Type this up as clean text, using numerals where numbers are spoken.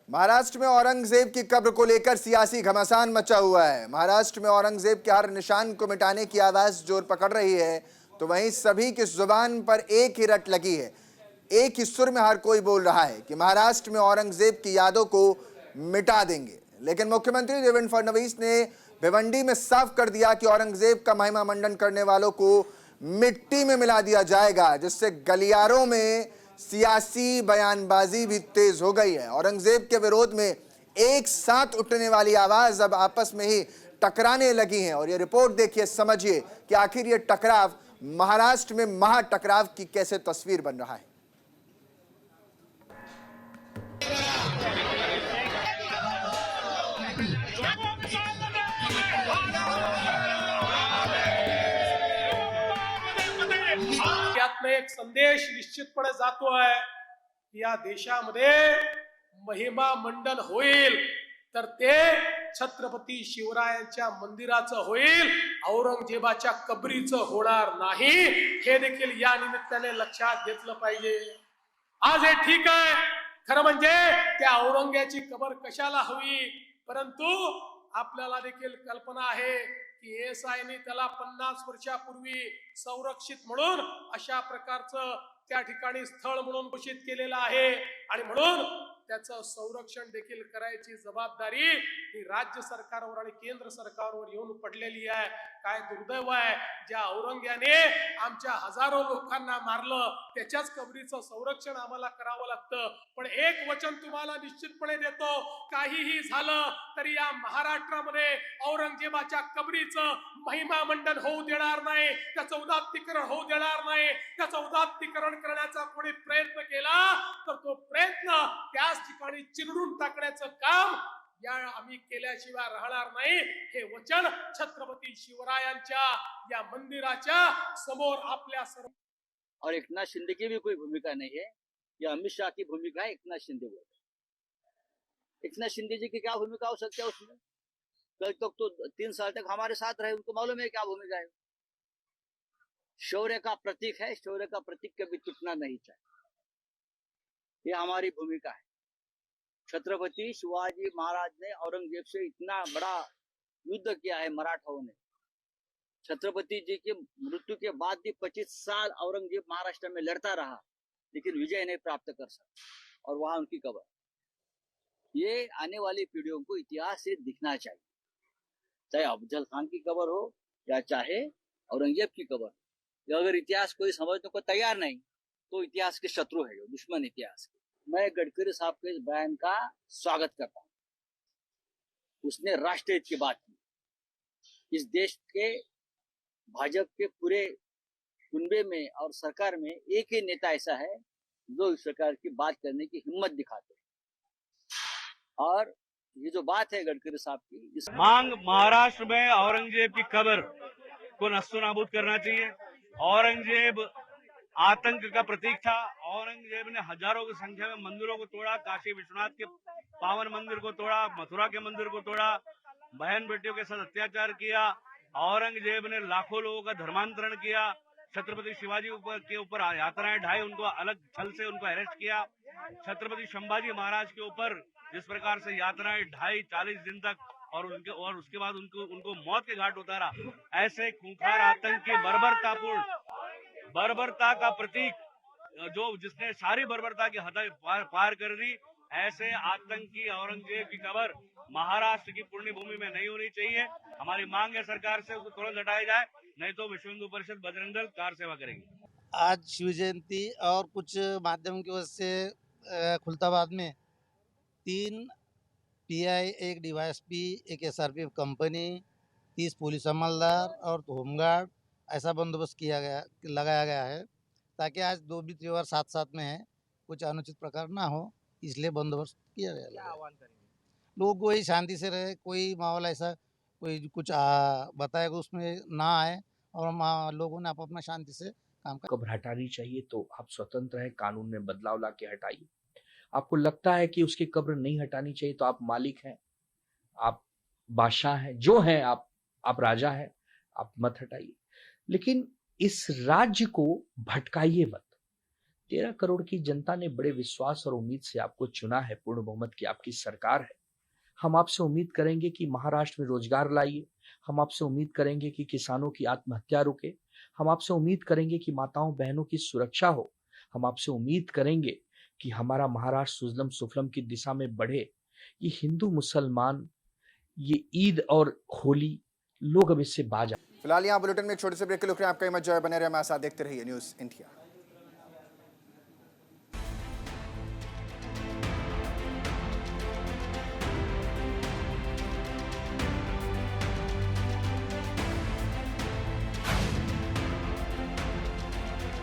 महाराष्ट्र में औरंगजेब की कब्र को लेकर सियासी घमासान मचा हुआ है। महाराष्ट्र में औरंगजेब के हर निशान को मिटाने की आवाज जोर पकड़ रही है, तो वहीं सभी की जुबान पर एक ही रट लगी है। एक ही सुर में हर कोई बोल रहा है कि महाराष्ट्र में औरंगजेब की यादों को मिटा देंगे। लेकिन मुख्यमंत्री देवेंद्र फडणवीस ने भिवंडी में साफ कर दिया कि औरंगजेब का महिमा मंडन करने वालों को मिट्टी में मिला दिया जाएगा, जिससे गलियारों में सियासी बयानबाजी भी तेज हो गई है। औरंगजेब के विरोध में एक साथ उठने वाली आवाज अब आपस में ही टकराने लगी हैं। और ये रिपोर्ट देखिए, समझिए कि आखिर ये टकराव महाराष्ट्र में महा टकराव की कैसे तस्वीर बन रहा है। यातनं एक संदेश निश्चितपणे जातो आहे की या देशामध्ये महिमा मंडन होईल तर ते छत्रपती शिवरायांच्या मंदिराचं होईल, औरंगजेबाच्या कबरीचं होणार नाही। हे देखील या निमित्ताने लक्षात घेतलं पाहिजे। आज हे ठीक आहे, खरं म्हणजे त्या औरंग्याची कबर कशाला हवी, परंतु आपल्याला देखील कल्पना आहे की एएसआयने त्याला 50 वर्षापूर्वी संरक्षित म्हणून अशा प्रकारचं त्या ठिकाणी स्थळ म्हणून घोषित केलेलं आहे आणि म्हणून त्याचं संरक्षण देखील करायची जबाबदारी ही राज्य सरकारवर आणि केंद्र सरकारवर येऊन पडलेली आहे। काय दुर्दैव आहे, ज्या औरंग्याने आमच्या हजारो लोकांना मारलं त्याच्याच कबरीचं संरक्षण आम्हाला करावं लागतं। पण एक वचन तुम्हाला निश्चितपणे देतो, काहीही झालं तरी या महाराष्ट्रामध्ये औरंगजेबाच्या कबरीचं महिमा मंडन होऊ देणार नाही, त्याचं उदात्तीकरण होऊ देणार नाही। त्याचं उदात्तीकरण करण्याचा कोणी प्रयत्न केला तर तो प्रयत्न त्याच ठिकाणी चिरडून टाकण्याचं काम या आम्ही केल्याशिवाय राहणार नाही। हे वचन छत्रपती शिवरायांच्या या मंदिराच्या समोर आपल्या सर्व। और एकनाथ शिंदे की भी कोई भूमिका नहीं है, यह अमित शाह की भूमिका है। एकनाथ शिंदे बोल रहे, एकनाथ शिंदे जी की क्या भूमिका हो सकती है उसमें? कल तक तो 3 साल तक हमारे साथ रहे, उनको मालूम है क्या भूमिका है। शौर्य का प्रतीक है, शौर्य का प्रतीक कभी टूटना नहीं चाहिए, ये हमारी भूमिका है। छत्रपति शिवाजी महाराज ने औरंगजेब से इतना बड़ा युद्ध किया है मराठाओं ने। छत्रपति जी के मृत्यु के बाद भी 25 साल औरंगजेब महाराष्ट्र में लड़ता रहा, लेकिन विजय नहीं प्राप्त कर सका। और वहां उनकी कब्र, ये आने वाली पीढ़ियों को इतिहास से दिखना चाहिए, चाहे अफजल खान की कब्र हो या चाहे औरंगजेब की कब्र। अगर इतिहास कोई समझने को तैयार नहीं तो इतिहास के शत्रु है, जो दुश्मन इतिहास के। मैं गडकरी साहब के इस बयान का स्वागत करता हूं। उसने राष्ट्र हित की बात की। इस देश के भाजपा के पूरे कुनबे में और सरकार में एक ही नेता ऐसा है जो इस सरकार की बात करने की हिम्मत दिखाते हैं। और ये जो बात है गडकरी साहब की, इस मांग महाराष्ट्र में औरंगजेब की कब्र को नस्तनाबूद करना चाहिए। औरंगजेब आतंक का प्रतीक था। औरंगजेब ने हजारों की संख्या में मंदिरों को तोड़ा, काशी विश्वनाथ के पावन मंदिर को तोड़ा, मथुरा के मंदिर को तोड़ा, बहन बेटियों के साथ अत्याचार किया। औरंगजेब ने लाखों लोगों का धर्मांतरण किया। छत्रपति शिवाजी के ऊपर यातनाएं ढाई, उनको अलग छल से उनको अरेस्ट किया। छत्रपति संभाजी महाराज के ऊपर जिस प्रकार से यातनाएं ढाई 40 दिन तक और उसके बाद उनको मौत के घाट उतारा, ऐसे खूंखार आतंक की बर्बरता का प्रतीक, जो जिसने सारी बर्बरता की हद पार कर दी, ऐसे आतंकी औरंगजेब की कब्र महाराष्ट्र की पुण्य भूमि में नहीं होनी चाहिए। हमारी मांग है सरकार से उसको तुरंत हटाया जाए, नहीं तो विश्व हिंदू परिषद बजरंग दल कार सेवा करेगी। आज शिव जयंती और कुछ माध्यम की वजह से खुलताबाद में 3 पीआई, एक डीवाईएसपी, एक एसआरपीएफ कंपनी, 30 पुलिस अमलदार और होमगार्ड, ऐसा बंदोबस्त लगाया गया है ताकि आज 2 भी त्योहार साथ साथ में है, कुछ अनुचित प्रकार ना हो, इसलिए बंदोबस्त किया गया। क्या आह्वान करेंगे? लोग वही शांति से रहे, कोई माहौल ऐसा कोई कुछ बताएगा उसमें ना आए, और लोगों ने अपना शांति से काम कर। कब्र हटानी चाहिए तो आप स्वतंत्र हैं, कानून में बदलाव ला के हटाइए। आपको लगता है कि उसकी कब्र नहीं हटानी चाहिए तो आप मालिक हैं, आप बादशाह हैं, जो हैं आप राजा हैं, आप मत हटाइए। लेकिन इस राज्य को भटकाइए मत। 13 करोड़ की जनता ने बड़े विश्वास और उम्मीद से आपको चुना है। पूर्ण बहुमत की आपकी सरकार है। हम आपसे उम्मीद करेंगे कि महाराष्ट्र में रोजगार लाइए। हम आपसे उम्मीद करेंगे कि किसानों की आत्महत्या रुके। हम आपसे उम्मीद करेंगे कि माताओं बहनों की सुरक्षा हो। हम आपसे उम्मीद करेंगे कि हमारा महाराष्ट्र सुजलम सुफलम की दिशा में बढ़े। ये हिंदू मुसलमान, ये ईद और होली, लोग अब इससे बाज फिलहाल यहाँ बुलेटिन में एक छोटे से ब्रेक के लिए आपका हिम्मत जो है बने रहे हमारे साथ, देखते रहिए न्यूज इंडिया।